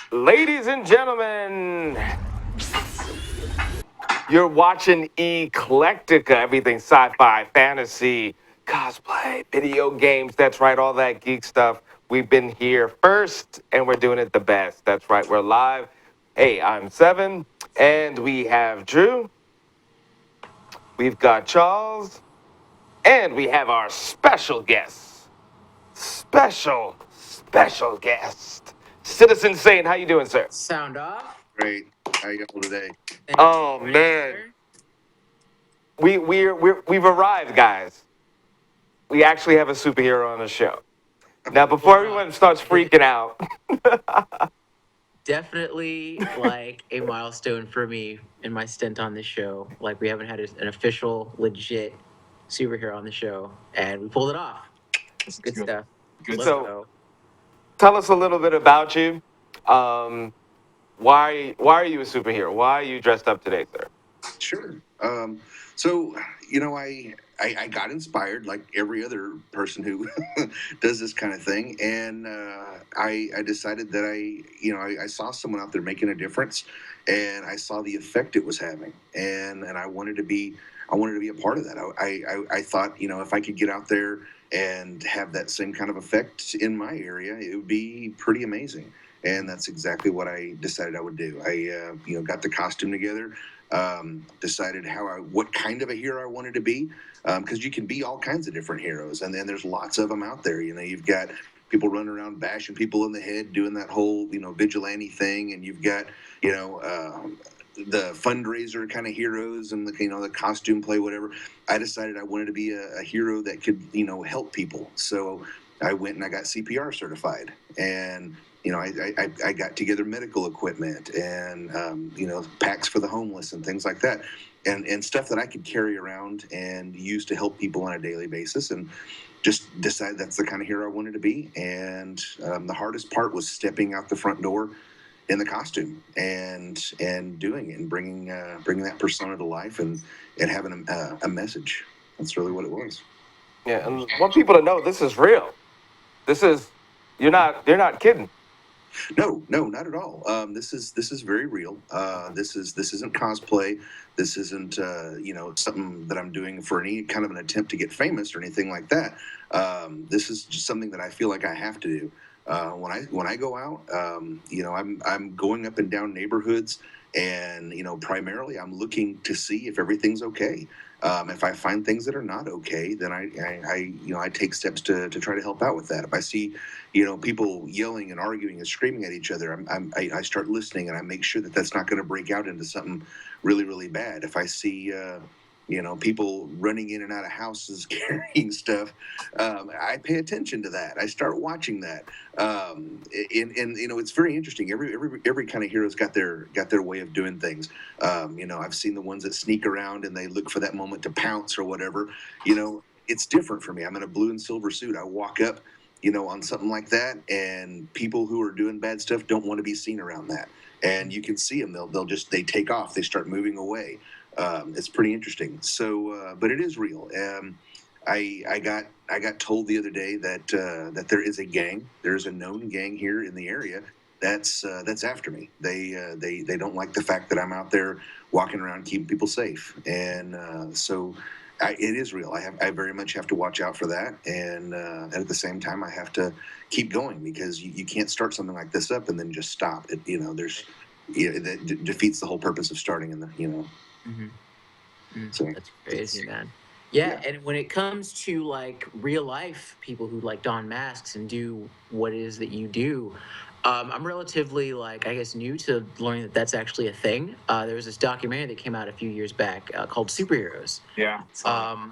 Ladies and gentlemen, you're watching Eclecticka, everything sci-fi, fantasy, cosplay, video games. That's right, all that geek stuff. We've been here first, and we're doing it the best. That's right, we're live. Hey, I'm Seven, and we have Drew. We've got Charles, and we have our special guest. Special guest. Citizen Sane, how you doing, sir? Sound off. Great. How you all today? Oh man, we've arrived, guys. We actually have a superhero on the show. Now, before everyone starts freaking out, Definitely like a milestone for me in my stint on this show. Like we haven't had an official, legit superhero on the show, and we pulled it off. It's good stuff. Good. Let's so go. tell us a little bit about you. Um, why are you a superhero? Why are you dressed up today, sir? Sure. So I got inspired like every other person who does this kind of thing, and I decided that I saw someone out there making a difference, and I saw the effect it was having, and I wanted to be a part of that. I thought if I could get out there and have that same kind of effect in my area, it would be pretty amazing. And that's exactly what I decided I would do. I got the costume together, decided what kind of a hero I wanted to be, because you can be all kinds of different heroes, and then there's lots of them out there. You've got people running around bashing people in the head, doing that whole vigilante thing, and you've got you know. The fundraiser kind of heroes and the costume play, whatever. I decided I wanted to be a hero that could help people. So I went and I got CPR certified, and I got together medical equipment and packs for the homeless and things like that, and stuff that I could carry around and use to help people on a daily basis, and just decided that's the kind of hero I wanted to be. And the hardest part was stepping out the front door in the costume and doing it and bringing that persona to life and having a message. That's really what it was. Yeah, and want people to know this is real. This is you're not kidding. No, no, not at all. This is very real. This isn't cosplay. This isn't something that I'm doing for any kind of an attempt to get famous or anything like that. This is just something that I feel like I have to do. When I go out, I'm going up and down neighborhoods, and primarily I'm looking to see if everything's okay. If I find things that are not okay, then I take steps to try to help out with that. If I see people yelling and arguing and screaming at each other, I start listening, and I make sure that that's not going to break out into something really, really bad. If I see, people running in and out of houses carrying stuff, I pay attention to that. I start watching that. And it's very interesting. Every kind of hero's got their way of doing things. I've seen the ones that sneak around and they look for that moment to pounce or whatever. It's different for me. I'm in a blue and silver suit. I walk up on something like that, and people who are doing bad stuff don't want to be seen around that. And you can see them; they take off, they start moving away. It's pretty interesting. So, but it is real. I got told the other day that there is a gang. There's a known gang here in the area that's after me. They don't like the fact that I'm out there walking around keeping people safe, and so it is real. I very much have to watch out for that, and at the same time, I have to keep going because you can't start something like this up and then just stop. There's that defeats the whole purpose of starting in the. Hmm. So That's crazy, man. Yeah, yeah. and when it comes to like real life people who like don masks and do what it is that you do, I'm relatively like I guess new to learning that that's actually a thing. There was this documentary that came out a few years back called Superheroes. Yeah. Um,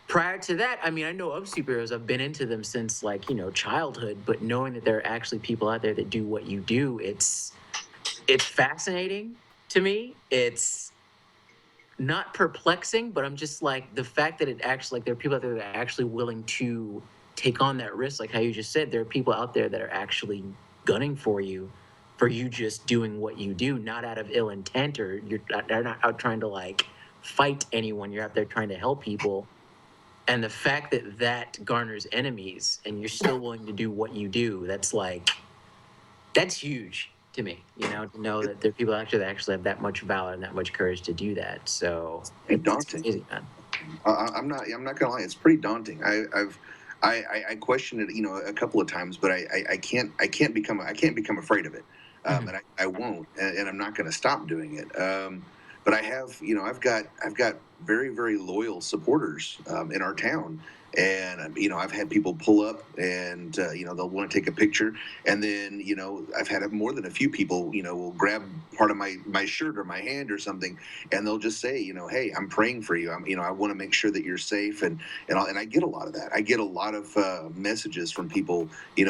Prior to that, I mean, I know of superheroes. I've been into them since like childhood. But knowing that there are actually people out there that do what you do, it's fascinating to me. It's not perplexing, but I'm just like the fact that it actually like there are people out there that are actually willing to take on that risk. Like how you just said, there are people out there that are actually gunning for you just doing what you do, not out of ill intent or they're not out trying to like fight anyone. You're out there trying to help people. And the fact that that garners enemies and you're still willing to do what you do, that's huge to me, to know that there are people actually that actually have that much valor and that much courage to do that. So Pretty it's daunting. amazing, man. I'm not gonna lie. It's pretty daunting. I questioned it, a couple of times, but I can't become afraid of it, Mhm. and I won't, and I'm not gonna stop doing it. But I have, I've got very loyal supporters in our town, and I've had people pull up, and they'll want to take a picture, and then I've had more than a few people, will grab part of my shirt or my hand or something, and they'll just say, hey, I'm praying for you. I want to make sure that you're safe, and I get a lot of that. I get a lot of messages from people,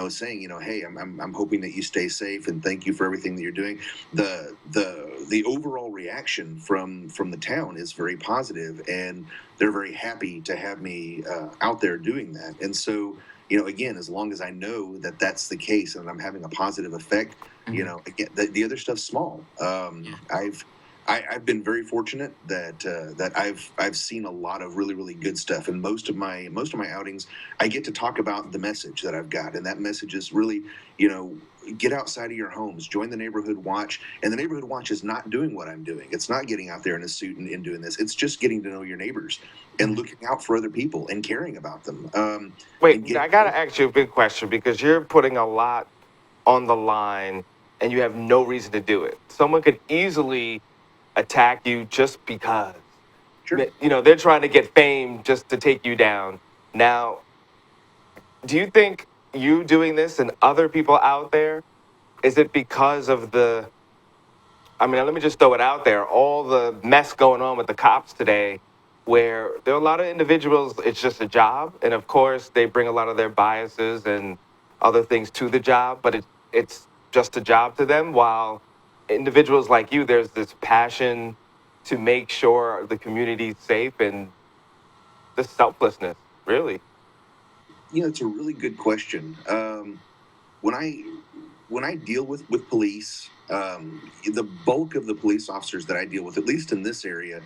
saying, hey, I'm hoping that you stay safe, and thank you for everything that you're doing. The overall reaction from the town is very positive, and they're very happy to have me out there doing that. And so, again, as long as I know that that's the case and I'm having a positive effect, Mhm. again, the other stuff's small. Yeah. I've been very fortunate that I've seen a lot of really good stuff, and most of my outings, I get to talk about the message that I've got, and that message is really, you know, get outside of your homes, join the neighborhood watch, and the neighborhood watch is not doing what I'm doing. It's not getting out there in a suit and doing this. It's just getting to know your neighbors and Mhm. looking out for other people and caring about them, Wait, and getting. I gotta ask you a big question because you're putting a lot on the line and you have no reason to do it. Someone could easily attack you just because. Sure. They're trying to get fame just to take you down. Now, do you think you doing this and other people out there, is it because of I mean, let me just throw it out there. All the mess going on with the cops today, where there are a lot of individuals, it's just a job. And of course, they bring a lot of their biases and other things to the job, but it's just a job to them. While individuals like you, there's this passion to make sure the community's safe and the selflessness, really. It's a really good question. When I when I deal with police, the bulk of the police officers that I deal with, at least in this area,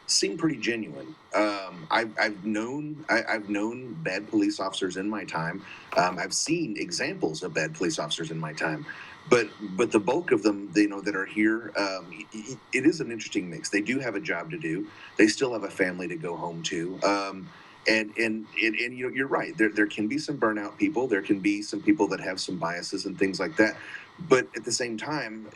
seem pretty genuine. I've known bad police officers in my time. I've seen examples of bad police officers in my time, but the bulk of them, that are here, it is an interesting mix. They do have a job to do. They still have a family to go home to. And you're right. There can be some burnout people. There can be some people that have some biases and things like that. But at the same time,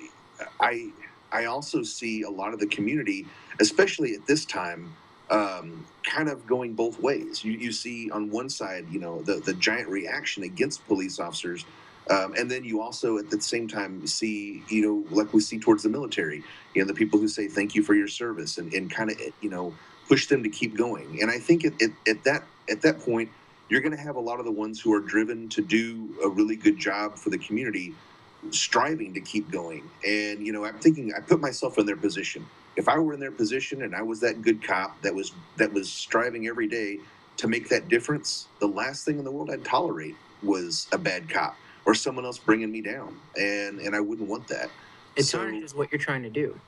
I I also see a lot of the community, especially at this time, kind of going both ways. You see on one side, the giant reaction against police officers. And then you also, at the same time, see, like we see towards the military, the people who say thank you for your service, and kind of, push them to keep going. And I think at that point, you're going to have a lot of the ones who are driven to do a really good job for the community, striving to keep going. And I'm thinking, I put myself in their position. If I were in their position and I was that good cop that was striving every day to make that difference, the last thing in the world I'd tolerate was a bad cop or someone else bringing me down, and I wouldn't want that. It So tarnishes what you're trying to do.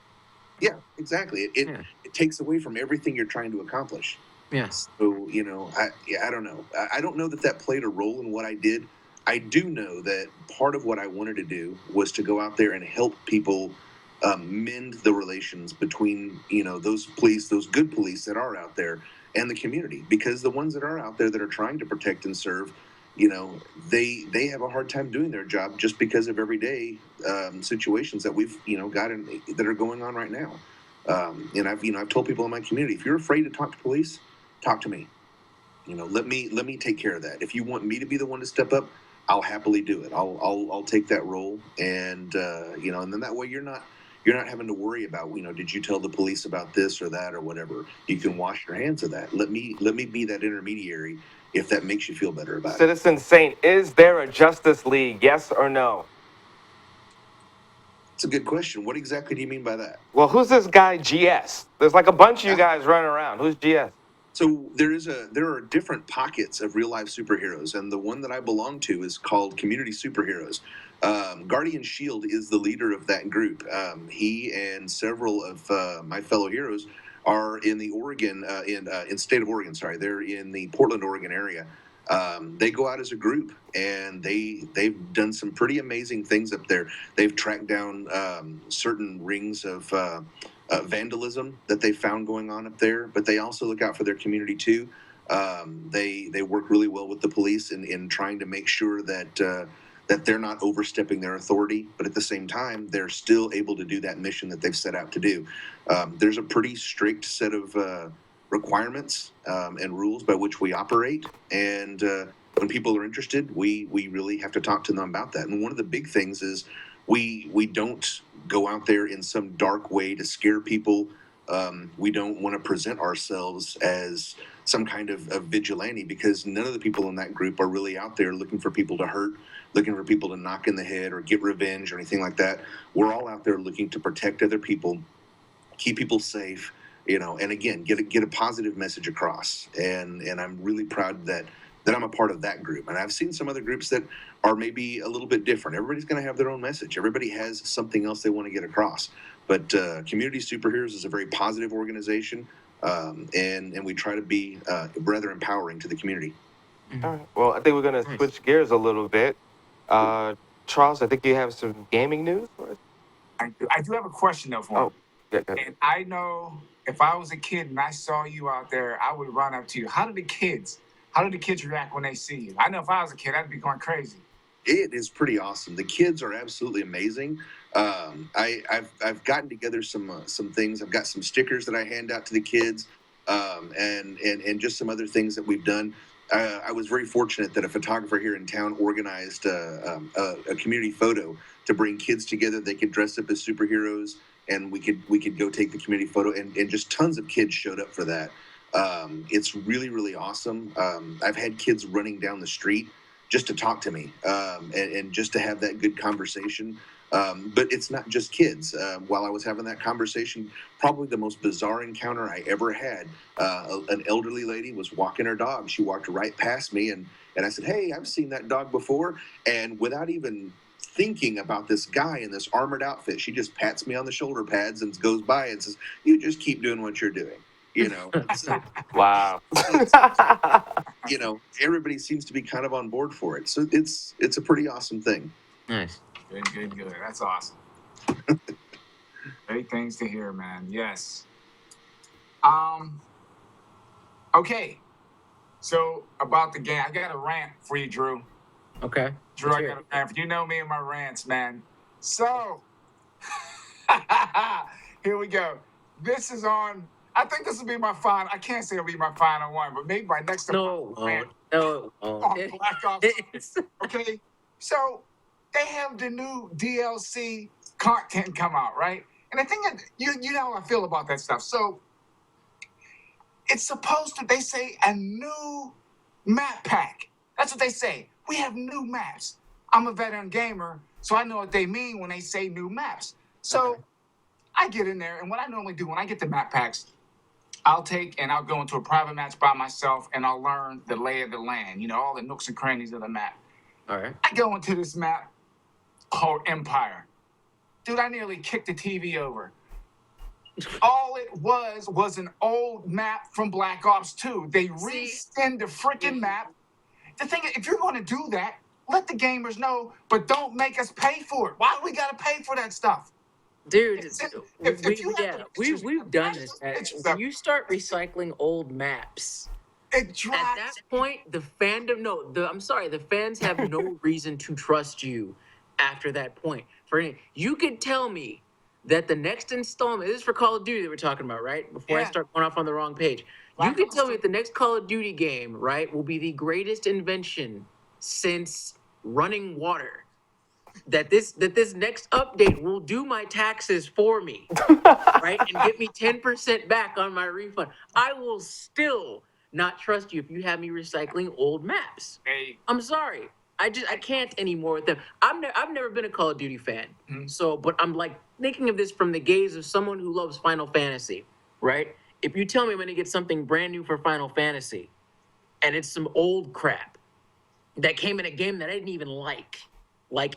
yeah, exactly. Yeah. It takes away from everything you're trying to accomplish. Yeah. So I don't know. I don't know that that played a role in what I did. I do know that part of what I wanted to do was to go out there and help people mend the relations between those good police that are out there, and the community, because the ones that are out there that are trying to protect and serve, you know they have a hard time doing their job just because of everyday situations that we've got that are going on right now. And I've told people in my community, if you're afraid to talk to police, talk to me. Let me take care of that. If you want me to be the one to step up, I'll happily do it. I'll take that role, and and then that way you're not having to worry about, did you tell the police about this or that or whatever. You can wash your hands of that. Let me be that intermediary, if that makes you feel better about it. Citizen Saint, is there a Justice League? Yes or no? It's a good question. What exactly do you mean by that? Well, who's this guy GS? There's like a bunch of you guys running around. Who's GS? So there are different pockets of real life superheroes, and the one that I belong to is called Community Superheroes. Guardian Shield is the leader of that group. He and several of my fellow heroes are in the Oregon in state of Oregon. Sorry, they're in the Portland, Oregon area. They go out as a group, and they've done some pretty amazing things up there. They've tracked down certain rings of vandalism that they found going on up there, but they also look out for their community too. They work really well with the police in trying to make sure that they're not overstepping their authority, but at the same time, they're still able to do that mission that they've set out to do. There's a pretty strict set of requirements and rules by which we operate, and when people are interested, we really have to talk to them about that. And one of the big things is we don't go out there in some dark way to scare people. We don't want to present ourselves as some kind of vigilante, because none of the people in that group are really out there looking for people to hurt, looking for people to knock in the head or get revenge or anything like that. We're all out there looking to protect other people, keep people safe, and again, get a positive message across. And I'm really proud that I'm a part of that group. And I've seen some other groups that are maybe a little bit different. Everybody's going to have their own message. Everybody has something else they want to get across. But Community Superheroes is a very positive organization, and we try to be rather empowering to the community. All right. Well, I think we're gonna Nice. switch gears a little bit. Uh, Charles, I think you have some gaming news for us. I do have a question though for him. Oh, yeah. And I know if I was a kid and I saw you out there, I would run up to you. How do the kids react when they see you? I know if I was a kid, I'd be going crazy. It is pretty awesome. The kids are absolutely amazing. I've gotten together some things. I've got some stickers that I hand out to the kids, and just some other things that we've done. I was very fortunate that a photographer here in town organized a community photo to bring kids together. They could dress up as superheroes, and we could go take the community photo, and just tons of kids showed up for that. It's really really awesome. I've had kids running down the street just to talk to me, and just to have that good conversation. But it's not just kids. While I was having that conversation, probably the most bizarre encounter I ever had. An elderly lady was walking her dog. She walked right past me, and I said, "Hey, I've seen that dog before." And without even thinking about this guy in this armored outfit, she just pats me on the shoulder pads and goes by and says, "You just keep doing what you're doing." So, Wow. everybody seems to be kind of on board for it. So it's a pretty awesome thing. Nice. Good. That's awesome. Great things to hear, man. Yes. Okay. So about the game, I got a rant for you, Drew. Okay. Drew, Let's I hear got it. a rant. You know me and my rants, man. So here we go. This is on. I think this will be my final. I can't say it'll be my final one, but maybe my next No, it rant won't. No, it on won't. Black Ops. It's- Okay, so they have the new DLC content come out, right? And the thing is, you know how I feel about that stuff. So it's supposed to. They say a new map pack. That's what they say. We have new maps. I'm a veteran gamer, so I know what they mean when they say new maps. So Okay. I get in there, and what I normally do when I get the map packs, I'll go into a private match by myself, and I'll learn the lay of the land. All the nooks and crannies of the map. All right. I go into this map called Empire. Dude, I nearly kicked the TV over. All it was an old map from Black Ops 2. They reskinned the freaking map. The thing is, if you're going to do that, let the gamers know, but don't make us pay for it. Why do we got to pay for that stuff? Dude, If you have the pictures, we've done this. pictures When up, you start recycling old maps, it at drives that point, the fandom, no, I'm sorry, the fans have no reason to trust you after that point. You could tell me that the next installment, this is for Call of Duty that we're talking about, right? Before I Yeah. start going off on the wrong page. You Black could Ops tell me 2. that the next Call of Duty game, right, will be the greatest invention since running water. That this next update will do my taxes for me, right? And get me 10% back on my refund. I will still not trust you if you have me recycling old maps. Hey, I'm sorry. I can't anymore with them. I've never been a Call of Duty fan. Mhm. So, but I'm like thinking of this from the gaze of someone who loves Final Fantasy, right? If you tell me I'm gonna get something brand new for Final Fantasy, and it's some old crap that came in a game that I didn't even like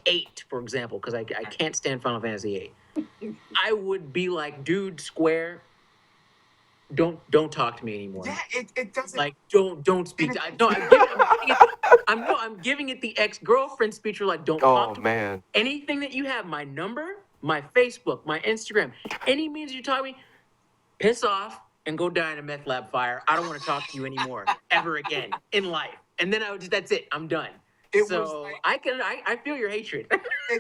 8, for example, because I can't stand Final Fantasy 8. I would be like, dude, Square, don't talk to me anymore. Yeah, it doesn't. Like, don't speak. And To, I don't. I'm giving it. I'm giving it the ex-girlfriend speech. Where like, don't talk Oh to me. man. Anything that you have, my number, my Facebook, my Instagram, any means you talk to me, piss off and go die in a meth lab fire. I don't want to talk to you anymore ever again in life. And then I would just that's it. I'm done. it was So like, I feel your hatred.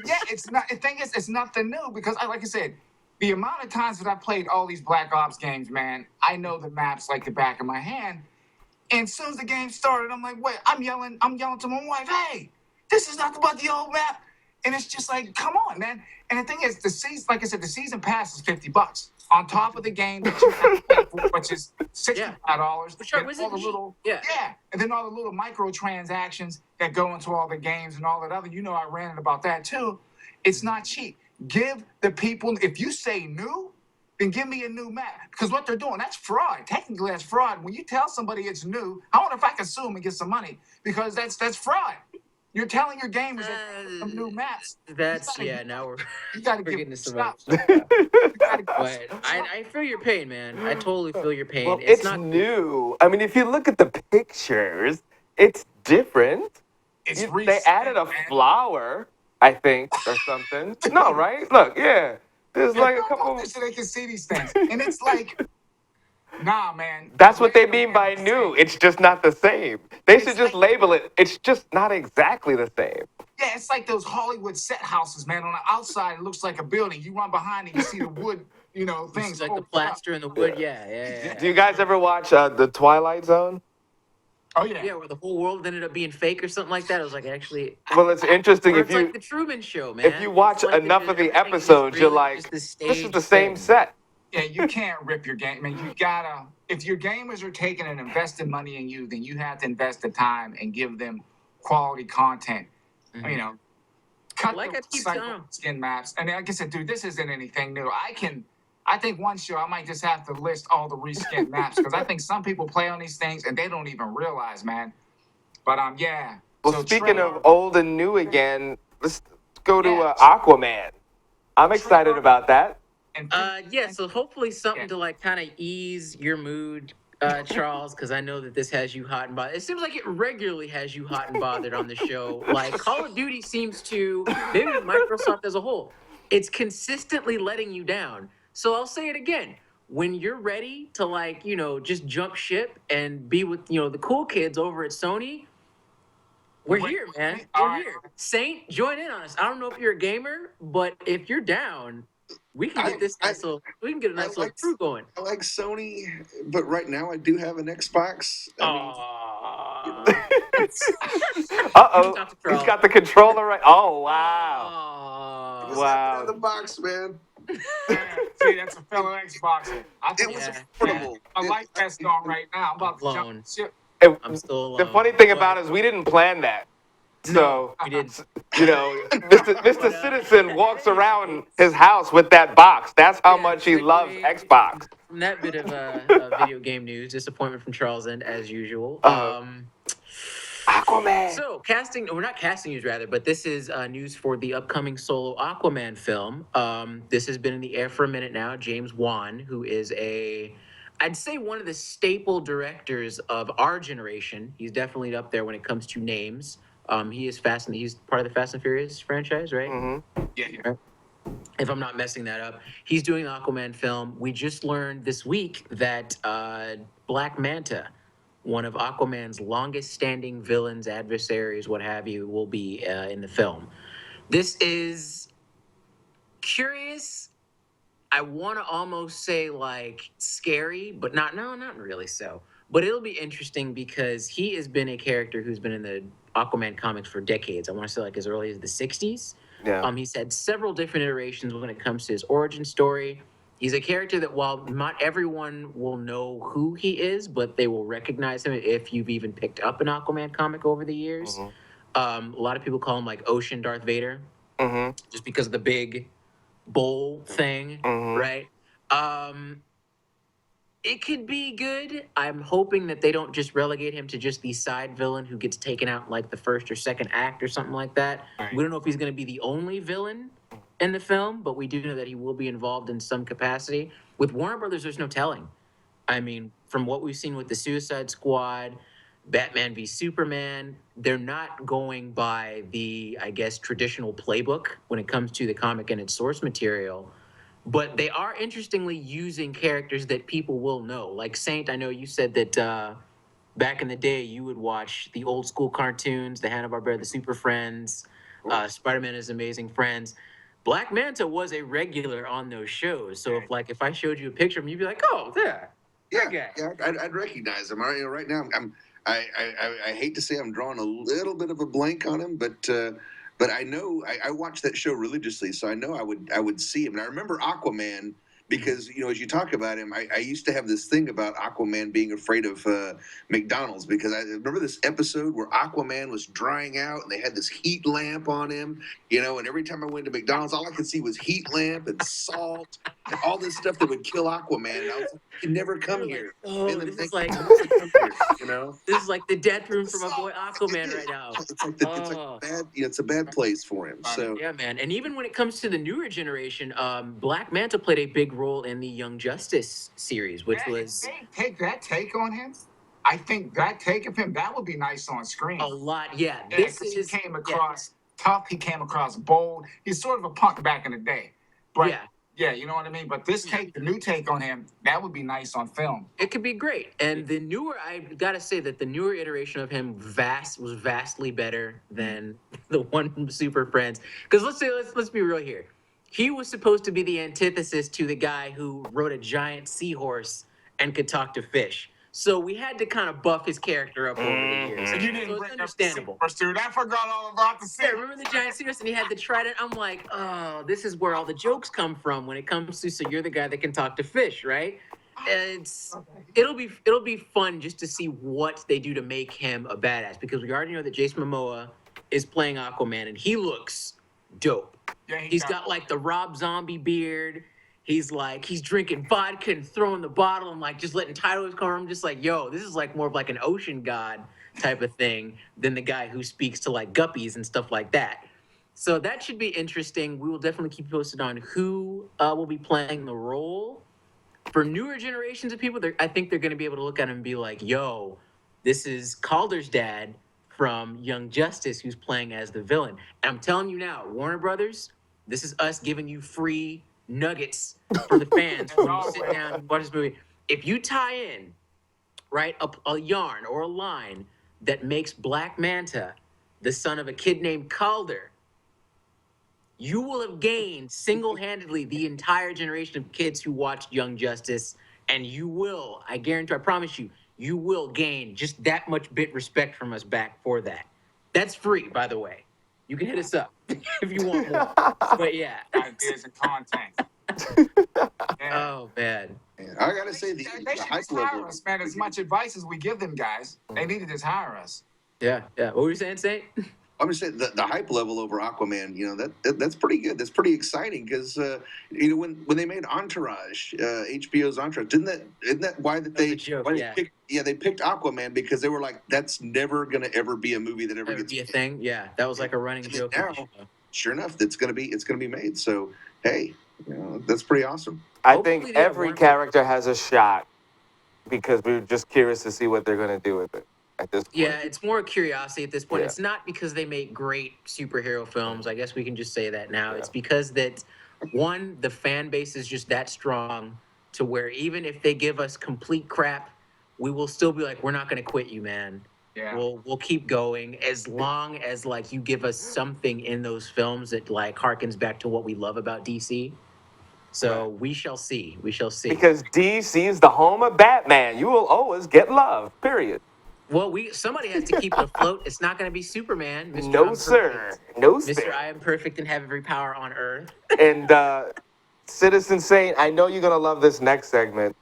yeah, it's not. The thing is, it's nothing new because, like I said, the amount of times that I played all these Black Ops games, man, I know the maps like the back of my hand. And as soon as the game started, I'm like, wait, I'm yelling to my wife, hey, this is not about the old map. And it's just like, come on, man. And the thing is, the season, like I said, the season pass is $50 on top of the game that you have to pay for, which is $65. Which And was all it the cheap? little, Yeah. and then all the little microtransactions that go into all the games and all that other. You know, I ranted about that too. It's not cheap. Give the people, if you say new, then give me a new map. Because what they're doing, that's fraud. Technically, that's fraud. When you tell somebody it's new, I wonder if I can sue them and get some money because that's fraud. You're telling your gamers that some new maps. That's You gotta, yeah. Now you gotta we're give getting them to some stuff. other stuff. Yeah. You gotta give them But stuff. I feel your pain, man. I totally feel your pain. Well, It's it's not new. I mean, if you look at the pictures, it's different. It's They reset, added a man. flower, I think, or something. No, right? Look, yeah. There's Yeah, like a throw them up couple. there so they can see these things. And it's like, nah, man. That's what they Label mean by it the new. same. It's just not the same. They should It's just like label it. It's just not exactly the same. Yeah, it's like those Hollywood set houses, man. On the outside, it looks like a building. You run behind it, you see the wood, things like the holding it up. plaster and the wood. Yeah. Yeah. Do you guys ever watch The Twilight Zone? Oh yeah. Yeah, where the whole world ended up being fake or something like that. It was like actually, Well, it's interesting or if it's like you the Truman Show, man. if you It's watch like enough of the everything is episodes, you're really just like, this this is the staged same thing. set. Yeah, you can't rip your game, man. You gotta. If your gamers are taking and investing money in you, then you have to invest the time and give them quality content. Mhm. You know, cut Like the I keep cycle telling 'em. skin maps. And like I said, dude, this isn't anything new. I think one show I might just have to list all the reskin maps because I think some people play on these things and they don't even realize, man. But yeah. Well, So speaking Trey, of old and new again, let's go to yeah, Aquaman. I'm excited Trey, about that. and Yeah, so hopefully something Yeah. to like kind of ease your mood, Charles, because I know that this has you hot and bothered. It seems like it regularly has you hot and bothered on the show. Like Call of Duty seems to, maybe Microsoft as a whole, it's consistently letting you down. So I'll say it again. When you're ready to like, just jump ship and be with, the cool kids over at Sony, we're Wait, here, man. all We're right. here. Saint, join in on us. I don't know if you're a gamer, but if you're down, we can get this nice little. We can get a I nice little like crew going. I like Sony, but right now I do have an Xbox. I mean, Aww. Uh-oh. Dr. He's Troll. got the controller right. Oh, wow. Aww. just have it Wow. out of the box, man. See, that's a fellow Xboxer. I It think was Yeah, affordable. a light vest on right now. I'm about to Alone. jump ship. And I'm still alone. the funny thing But- about it is we didn't plan that. No, So, we didn't. Mr. But, Citizen walks around his house with that box. That's how Yeah, much he segue loves Xbox. From that bit of video game news, disappointment from Charles End as usual. Aquaman. So casting, we're not casting news rather, but this is news for the upcoming solo Aquaman film. This has been in the air for a minute now. James Wan, who is I'd say one of the staple directors of our generation. He's definitely up there when it comes to names. He is he's part of the Fast and Furious franchise, right? Mm-hmm. Yeah. If I'm not messing that up. He's doing an Aquaman film. We just learned this week that Black Manta, one of Aquaman's longest standing villains, adversaries, what have you, will be in the film. This is curious. I want to almost say like scary, but not really so. But it'll be interesting because he has been a character who's been in the Aquaman comics for decades. I want to say like as early as the 60s. Yeah. He's had several different iterations when it comes to his origin story. He's a character that while not everyone will know who he is, but they will recognize him if you've even picked up an Aquaman comic over the years. Mm-hmm. A lot of people call him like Ocean Darth Vader, Mm-hmm. just because of the big bowl thing, Mhm. right? It could be good. I'm hoping that they don't just relegate him to just the side villain who gets taken out in like the first or second act or something like that. Right. We don't know if he's going to be the only villain in the film, but we do know that he will be involved in some capacity. With Warner Brothers, there's no telling. I mean, from what we've seen with the Suicide Squad, Batman v Superman, they're not going by the, I guess, traditional playbook when it comes to the comic and its source material. But they are interestingly using characters that people will know. Like Saint, I know you said that back in the day you would watch the old school cartoons, the Hanna-Barbera, the Super Friends, Spider-Man is Amazing Friends. Black Manta was a regular on those shows. So if I showed you a picture of him, you'd be like, oh, there, that Yeah, guy. yeah, I'd recognize him. Right now, I hate to say I'm drawing a little bit of a blank on him, but I know I watched that show religiously, so I know I would see him. And I remember Aquaman because as you talk about him, I used to have this thing about Aquaman being afraid of McDonald's because I remember this episode where Aquaman was drying out and they had this heat lamp on him, and every time I went to McDonald's, all I could see was heat lamp and salt and all this stuff that would kill Aquaman. And I was like, you can never come You're like, here. oh, Man, the this man is like can never come here. this is like the death room for my So boy it Aquaman right is. now. It's like Oh. bad. It's a bad place for him. So Yeah, man. And even when it comes to the newer generation, Black Manta played a big role in the Young Justice series, which Yeah, if was they take that take on him, I think that take of him that would be nice on screen. a lot. Yeah, Yeah, this 'cause is he came yeah, across tough. He came across bold. He's sort of a punk back in the day, but yeah. yeah, you know what I mean. But this take, the new take on him, that would be nice on film. It could be great. And the newer, I gotta say that the newer iteration of him was vastly better than the one from Super Friends. Because let's be real here. He was supposed to be the antithesis to the guy who rode a giant seahorse and could talk to fish. So we had to kind of buff his character up over the years. So you So didn't it's bring up the understandable. pursuit. I forgot all about the Yeah, scene. remember the giant seahorse and he had the trident? I'm like, oh, this is where all the jokes come from when it comes to, so you're the guy that can talk to fish, right? It's it'll be fun just to see what they do to make him a badass, because we already know that Jason Momoa is playing Aquaman and he looks dope. Yeah, He's got like the Rob Zombie beard. He's drinking vodka and throwing the bottle and like just letting titles come. I'm just like, yo, this is like more of like an ocean god type of thing than the guy who speaks to like guppies and stuff like that. So that should be interesting. We will definitely keep you posted on who will be playing the role. For newer generations of people, I think they're going to be able to look at him and be like, yo, this is Calder's dad from Young Justice who's playing as the villain. And I'm telling you now, Warner Brothers, this is us giving you free nuggets for the fans when you sit down and watch this movie. If you tie in, right, a yarn or a line that makes Black Manta the son of a kid named Calder, you will have gained single-handedly the entire generation of kids who watched Young Justice, and you will, I guarantee, I promise you, you will gain just that much bit respect from us back for that. That's free, by the way. You can hit us up if you want more. But yeah. ideas and content. Yeah. Oh man. I gotta say They the should hype just hire level. us, man. As much advice as we give them, guys, they need to just hire us. Yeah, yeah. What were you saying, Saint? I'm just saying the hype level over Aquaman. That's pretty good. That's pretty exciting because when they made Entourage, HBO's Entourage, isn't that why that That was they a joke, why yeah. they picked Aquaman because they were like that's never gonna ever be a movie that ever That would gets be a made. thing. Yeah, that was like a running And then joke. Of the now, show. sure enough, it's gonna be made. So hey, that's pretty awesome. I Hopefully think they have every one- character has a shot because we're just curious to see what they're going to do with it at this point. Yeah, it's more curiosity at this point. Yeah. It's not because they make great superhero films. I guess we can just say that now. Yeah. It's because that one, the fan base is just that strong to where even if they give us complete crap, we will still be like, we're not going to quit you, man. Yeah. We'll keep going as long as like you give us something in those films that like harkens back to what we love about DC. So we shall see. We shall see. Because DC is the home of Batman. You will always get love, period. Well, somebody has to keep it afloat. It's not going to be Superman, Mr. No, I'm sir. Perfect. No, Mr. sir. I am perfect and have every power on earth. And Citizen Saint, I know you're going to love this next segment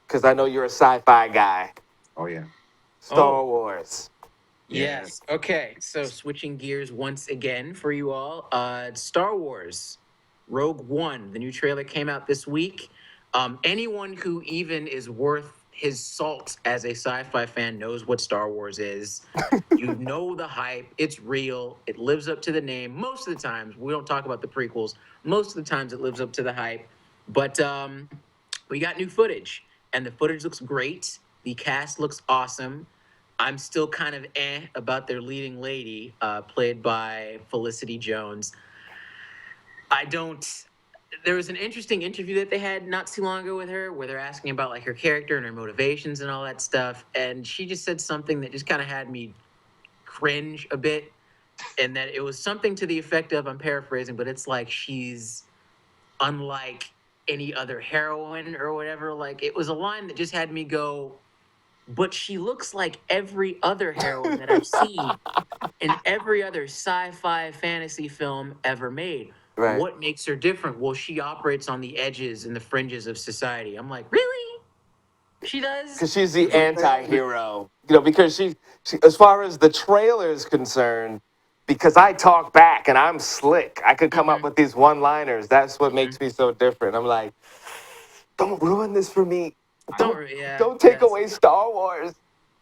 because I know you're a sci-fi guy. Oh yeah. Star Oh. Wars. Yes. Okay. So switching gears once again for you all. Star Wars, Rogue One. The new trailer came out this week. Anyone who even is worth his salt as a sci-fi fan knows what Star Wars is. You know the hype. It's real. It lives up to the name. Most of the times, we don't talk about the prequels. Most of the times, it lives up to the hype. But we got new footage. and the footage looks great. The cast looks awesome. I'm still kind of about their leading lady, played by Felicity Jones. I don't. There was an interesting interview that they had not too long ago with her, where they're asking about like her character and her motivations and all that stuff, and she just said something that just kind of had me cringe a bit, and that it was something to the effect of, I'm paraphrasing, but it's like she's unlike any other heroine or whatever. Like it was a line that just had me go, but she looks like every other heroine that I've seen in every other sci-fi fantasy film ever made. Right. What makes her different? Well, she operates on the edges and the fringes of society. I'm like, really? She does? Because she's the But anti-hero, because she, as far as the trailer is concerned, because I talk back and I'm slick, I could come up mhm, with these one-liners. That's what mhm. makes me so different. I'm like, don't ruin this for me. Don't Don't yeah, don't take yes. away Star Wars.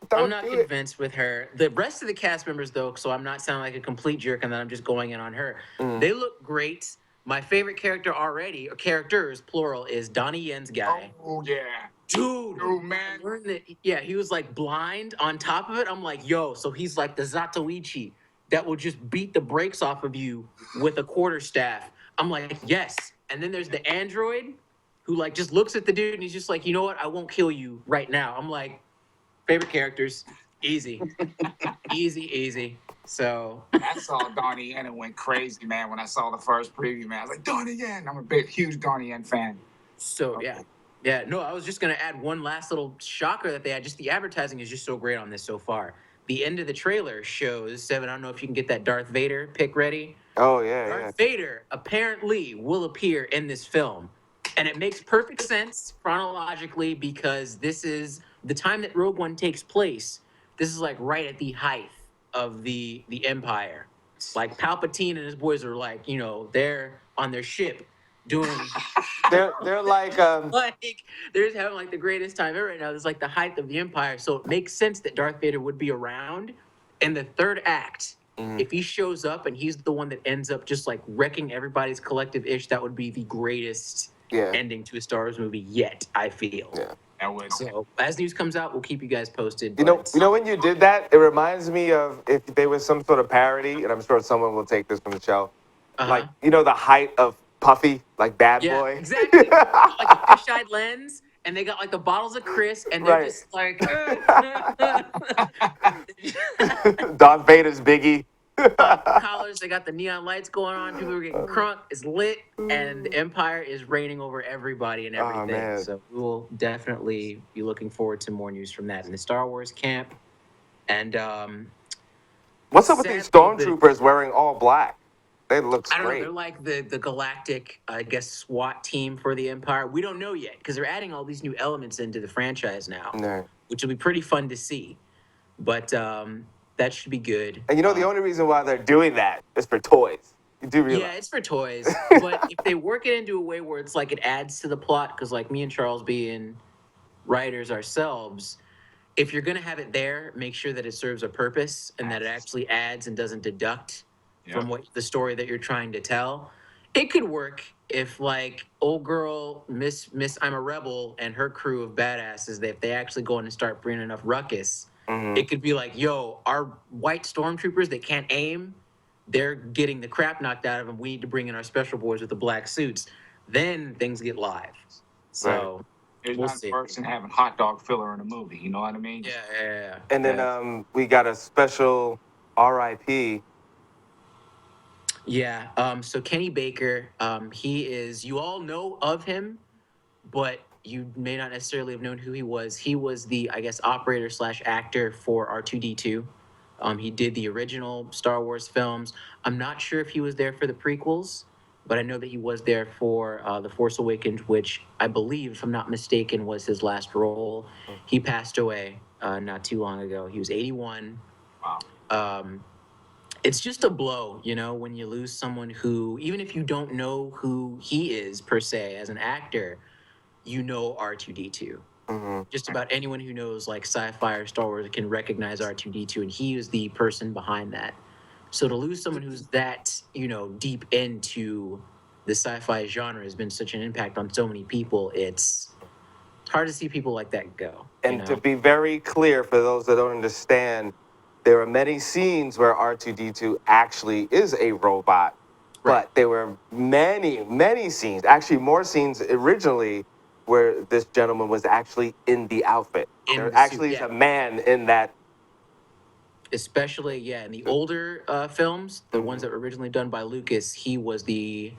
I'm Don't not do it. convinced with her. The rest of the cast members, though, so I'm not sounding like a complete jerk and then I'm just going in on her. Mm. They look great. My favorite character already, or characters plural, is Donnie Yen's guy. Oh yeah, Dude, dude, when I man. learned that, yeah, he was like blind on top of it, I'm like, yo, so he's like the Zatoichi that will just beat the brakes off of you with a quarterstaff. I'm like, yes. And then there's the android who like just looks at the dude and he's just like, you know what? I won't kill you right now. I'm like, favorite characters, easy, easy, easy. So I saw Donnie Yen and went crazy, man. When I saw the first preview, man, I was like, Donnie Yen. I'm a big, huge Donnie Yen fan. So yeah. Okay. Yeah, no, I was just gonna add one last little shocker that they had. Just the advertising is just so great on this so far. The end of the trailer shows Seven. I don't know if you can get that Darth Vader pick ready. Oh yeah, yeah. Darth Vader apparently will appear in this film, and it makes perfect sense chronologically because this is the time that Rogue One takes place. This is like right at the height of the Empire. Like Palpatine and his boys are like, they're on their ship doing They're like like they're just having like the greatest time ever right now. It's like the height of the empire, so it makes sense that Darth Vader would be around in the third act. mhm, If he shows up and he's the one that ends up just like wrecking everybody's collective ish, that would be the greatest yeah, ending to a Star Wars movie yet. I feel. yeah. That would. So as news comes out, we'll keep you guys posted. You know, But you know when you did that, it reminds me of if there was some sort of parody, and I'm sure someone will take this from the show. uh Like, huh. the height of Puffy, like Bad Yeah, Boy. exactly. They got like a fisheye lens, and they got like the bottles of Chris, and they're Right. just like, Darth Vader's Biggie. popping collars. They got the neon lights going on. People are getting crunk. It's lit, and the Empire is reigning over everybody and Oh everything. man. So we will definitely be looking forward to more news from that in the Star Wars camp. And What's up with these sadly, stormtroopers wearing all black? They look I don't know. They're great. like the galactic, I guess, SWAT team for the Empire. We don't know yet because they're adding all these new elements into the franchise now, Yeah. which will be pretty fun to see. But that should be good. And the only reason why they're doing that is for toys. You do Yeah, realize. it's for toys. But if they work it into a way where it's like it adds to the plot, because like me and Charles being writers ourselves, if you're gonna have it there, make sure that it serves a purpose and that it actually adds and doesn't deduct from Yep. what the story that you're trying to tell. It could work if like old girl Miss I'm a Rebel and her crew of badasses, if they actually go in and start bringing enough ruckus, Hmm. it could be like, yo, our white stormtroopers that can't aim, they're getting the crap knocked out of them. We need to bring in our special boys with the black suits. Then things get live. Right. So There's we'll nothing see. worse than having hot dog filler in a movie. You know what I mean? Yeah, yeah, yeah. And then Yeah. we got a special R.I.P. Yeah. So Kenny Baker, he is. You all know of him, but you may not necessarily have known who he was. He was the, I guess, operator slash actor for R2D2. He did the original Star Wars films. I'm not sure if he was there for the prequels, but I know that he was there for The Force Awakens, which I believe, if I'm not mistaken, was his last role. He passed away not too long ago. He was 81. Wow. Um, it's just a blow, when you lose someone who, even if you don't know who he is per se as an actor, R2D2. Hmm. Just about anyone who knows like sci-fi or Star Wars can recognize R2D2, and he is the person behind that. So to lose someone who's that, deep into the sci-fi genre has been such an impact on so many people. It's hard to see people like that go. And to be very clear, for those that don't understand, there are many scenes where R2D2 actually is a robot, Right. but there were many, many scenes, actually more scenes originally, where this gentleman was actually in the outfit. In There the suit, actually is yeah. a man in that. Especially, yeah, in the older films, the ones Mhm. that were originally done by Lucas, he was the.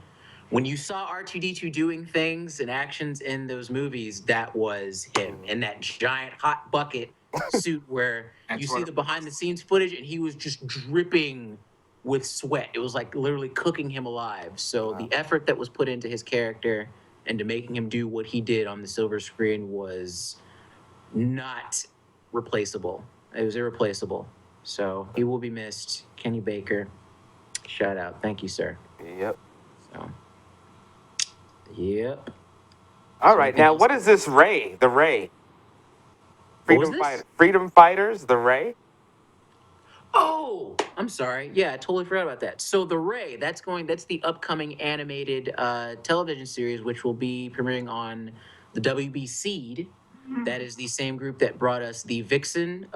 When you saw R2D2 doing things and actions in those movies, that was him Mhm. in that giant hot bucket suit where And you see Twitter. the behind the scenes footage and he was just dripping with sweat. It was like literally cooking him alive. So Wow. the effort that was put into his character and to making him do what he did on the silver screen was not replaceable. It was irreplaceable. So he will be missed. Kenny Baker, shout out. Thank you, sir. Yep. So, yep. All So right. anything Now, else? what is this Ray? The Ray? What was Freedom this? Fighter. Freedom Fighters. The Ray. Oh, I'm sorry. Yeah, I totally forgot about that. So the Ray, that's the upcoming animated television series, which will be premiering on the WB Seed. That is the same group that brought us the Vixen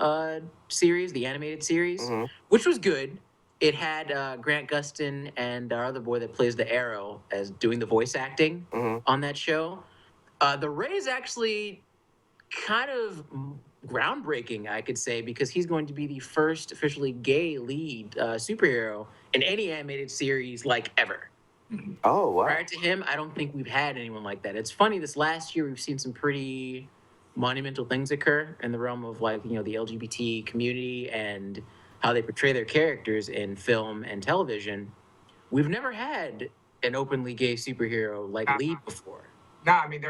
series, the animated series, Mm-hmm. which was good. It had Grant Gustin and our other boy that plays the Arrow as doing the voice acting Mm-hmm. on that show. The Ray is actually kind of groundbreaking, I could say, because he's going to be the first officially gay lead superhero in any animated series like ever. Oh wow. Prior to him, I don't think we've had anyone like that. It's funny, this last year we've seen some pretty monumental things occur in the realm of like, the LGBT community and how they portray their characters in film and television. We've never had an openly gay superhero like Nah, lead before. nah, I mean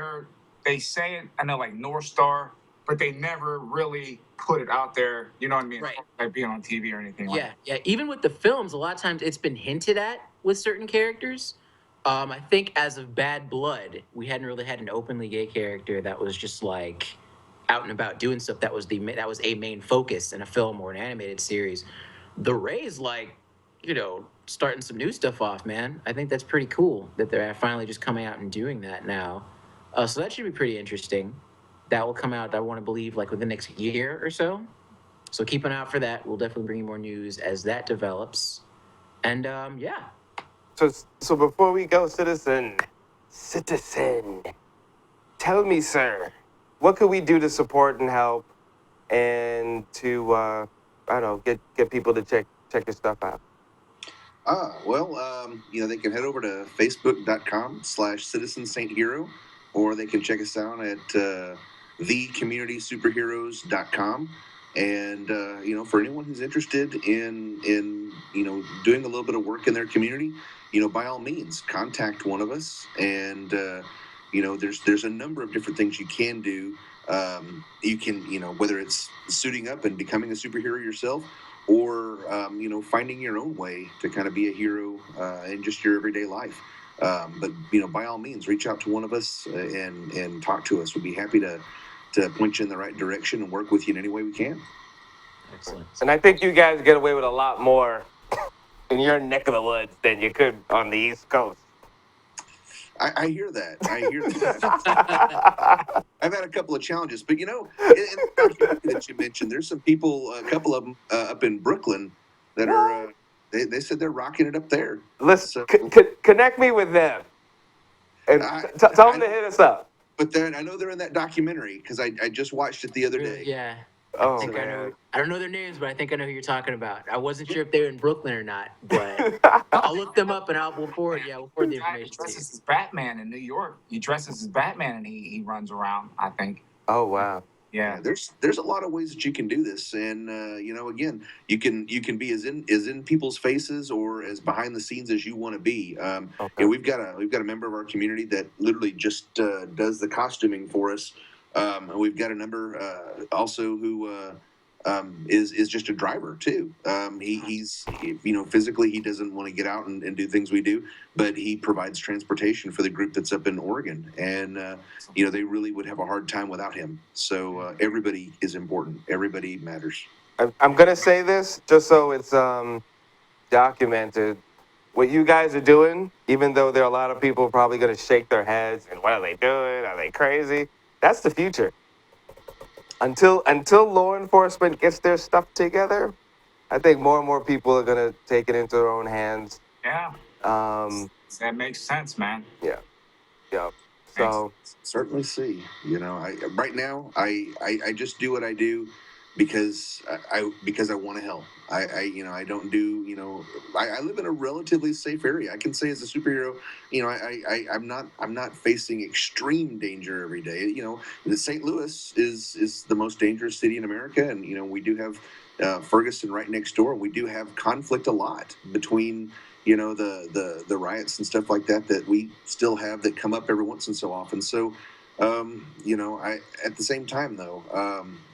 they say it. I know like North Star, but they never really put it out there. You know what I mean? Right. Like being on TV or anything like Yeah, that. yeah. Even with the films, a lot of times it's been hinted at with certain characters. I think as of Bad Blood, we hadn't really had an openly gay character that was just like out and about doing stuff. That was a main focus in a film or an animated series. The Ray's like, starting some new stuff off, man. I think that's pretty cool that they're finally just coming out and doing that now. So that should be pretty interesting. That will come out, I want to believe, like within the next year or so. So keep an eye out for that. We'll definitely bring you more news as that develops. And yeah, So before we go, citizen, tell me, sir, what could we do to support and help, and to I don't know, get people to check your stuff out. Well, they can head over to facebook.com/Citizen Saint Hero, or they can check us out at thecommunitysuperheroes.com. And for anyone who's interested in doing a little bit of work in their community, by all means, contact one of us. And there's a number of different things you can do. You can, whether it's suiting up and becoming a superhero yourself, or finding your own way to kind of be a hero in just your everyday life. But by all means, reach out to one of us and talk to us. We'd be happy to point you in the right direction and work with you in any way we can. excellent. And I think you guys get away with a lot more in your neck of the woods than you could on the East Coast. I hear that. I hear that. I've had a couple of challenges, but in the documentary that you mentioned, there's some people, a couple of them up in Brooklyn that are. They said they're rocking it up there. Listen, So connect me with them, and I, tell them I to hit us up. but then I know they're in that documentary because I just watched it the other day. Yeah, I Oh think I know. man. I don't know their names, but I think I know who you're talking about. I wasn't sure if they were in Brooklyn or not, but I'll look them up and we'll forward. Yeah, we'll forward the The guy information to you. dresses as Batman in New York. He dresses as Batman and he runs around. I think. Oh wow. Yeah. There's a lot of ways that you can do this, and again, you can be as in people's faces or as behind the scenes as you want to be. Okay. We've got a member of our community that literally just does the costuming for us. And we've got a number also who is just a driver too. He's physically he doesn't want to get out and do things we do, but he provides transportation for the group that's up in Oregon, and they really would have a hard time without him. So everybody is important. Everybody matters. I'm gonna say this just so it's documented. What you guys are doing, even though there are a lot of people probably gonna shake their heads and what are they doing? Are they crazy? That's the future. Until law enforcement gets their stuff together, I think more and more people are gonna take it into their own hands. Yeah, Um, that makes sense, man. yeah, yeah. Makes So Certainly see. You know, I right now I just do what I do because because I want to help. I don't do I live in a relatively safe area. I can say as a superhero, I'm not facing extreme danger every day. You know, the St. Louis is the most dangerous city in America, and we do have Ferguson right next door. We do have conflict a lot between the riots and stuff like that that we still have that come up every once and so often. So I at the same time though,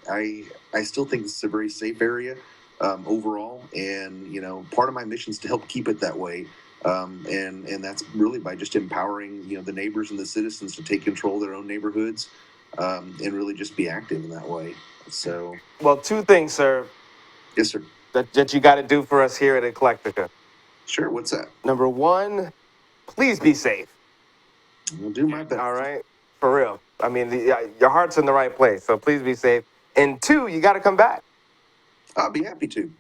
I still think this is a very safe area overall, and part of my mission is to help keep it that way. And that's really by just empowering the neighbors and the citizens to take control of their own neighborhoods, and really just be active in that way. So well, two things, sir, yes, sir. that you got to do for us here at Eclecticka. Sure. What's that? Number one, please be safe. I'll do my best. All right, for real. I mean, your heart's in the right place, so please be safe. And two, you got to come back. I'll be happy to.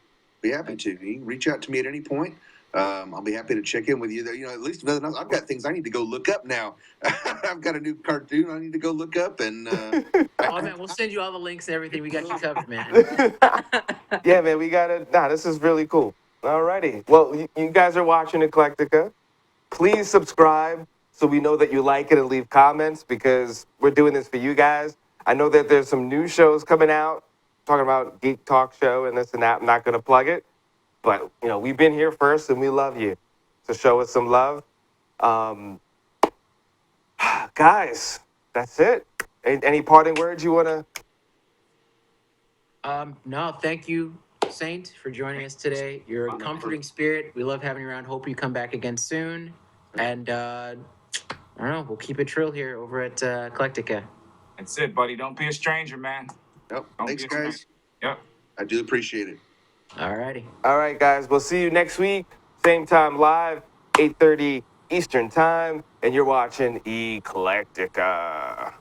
Be happy to. You can reach out to me at any point. I'll be happy to check in with you. At least if nothing else, I've got things I need to go look up now. I've got a new cartoon I need to go look up, and Oh man, we'll send you all the links and everything. We got you covered, man. Yeah, man, we got to. Nah, this is really cool. Alrighty. Well, you guys are watching Eclectica. Please subscribe so we know that you like it and leave comments because we're doing this for you guys. I know that there's some new shows coming out talking about Geek Talk Show and this and that. I'm not going to plug it, but we've been here first and we love you. So show us some love. Um, guys, that's it. Any parting words you want to? No, thank you, Saint, for joining us today. You're a comforting spirit. We love having you around. Hope you come back again soon. And I don't know, we'll keep it trill here over at Eclectica. That's it, buddy. Don't be a stranger, man. Yep. Don't Thanks, be a stranger. guys. Yep. I do appreciate it. All righty. All right, guys. We'll see you next week. Same time live, 8:30 Eastern Time. And you're watching Eclectica.